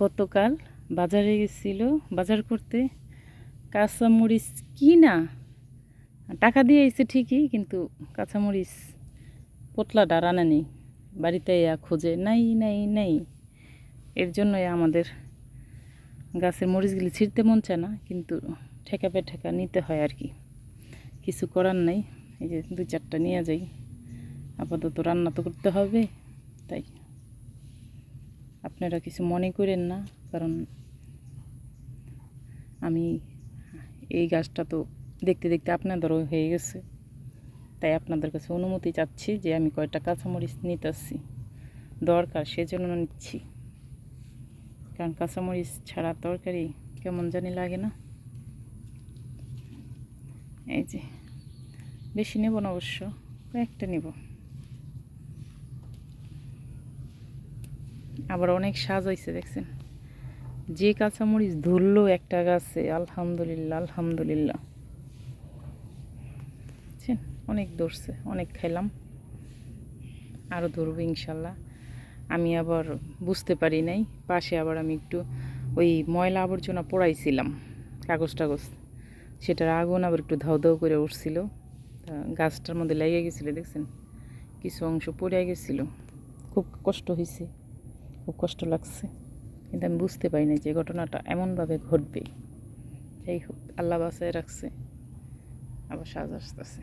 গতকাল বাজারে গেছিল বাজার করতে, কাঁচামরিচ কিনা টাকা দিয়ে এসে ঠিকই, কিন্তু কাঁচামরিচ পোতলাটা রান্না নেই, বাড়িতে খোঁজে নাই নাই নাই। এর জন্যই আমাদের গাছের মরিচগুলি ছিঁড়তে মন চায় না, কিন্তু ঠেকা পে ঠেকা নিতে হয় আর কি, কিছু করার নাই। এই যে 2-4টা নিয়ে যাই, আপাতত রান্না তো করতে হবে। তাই আপনারা কিছু মনে করেন না, কারণ আমি এই গাছটা তো দেখতে দেখতে আপনাদেরও হয়ে গেছে, তাই আপনাদের কাছে অনুমতি চাচ্ছি যে আমি কয়টা কাঁচামরিচ নিতেছি, দরকার সেজন্য নিচ্ছি। কারণ কাঁচামরিচ ছাড়া তরকারি কেমন জানি লাগে না। এই যে বেশি নেব না, অবশ্য কয়েকটা নেব। আবার অনেক সাজ হয়েছে দেখছেন, যে কাঁচামরিচ ধরলো একটা গাছে, আলহামদুলিল্লাহ আলহামদুলিল্লাহ। বুঝছেন, অনেক ধরছে, অনেক খাইলাম, আরও ধরবো ইনশাল্লাহ। আমি আবার বুঝতে পারি নাই, পাশে আবার আমি একটু ওই ময়লা আবর্জনা পোড়াইছিলাম, কাগজ টাগজ, সেটার আগুন আবার একটু ধাউ ধাউ করে উঠছিল, গাছটার মধ্যে লেগে গেছিলো দেখছেন, কিছু অংশ পড়ে গেছিলো, খুব কষ্ট হয়েছে, খুব কষ্ট লাগছে, কিন্তু আমি বুঝতে পারি না যে ঘটনাটা এমনভাবে ঘটবে। যাই হোক, আল্লাহ বাঁচায় রাখছে, আবার সাজ আসতেছে।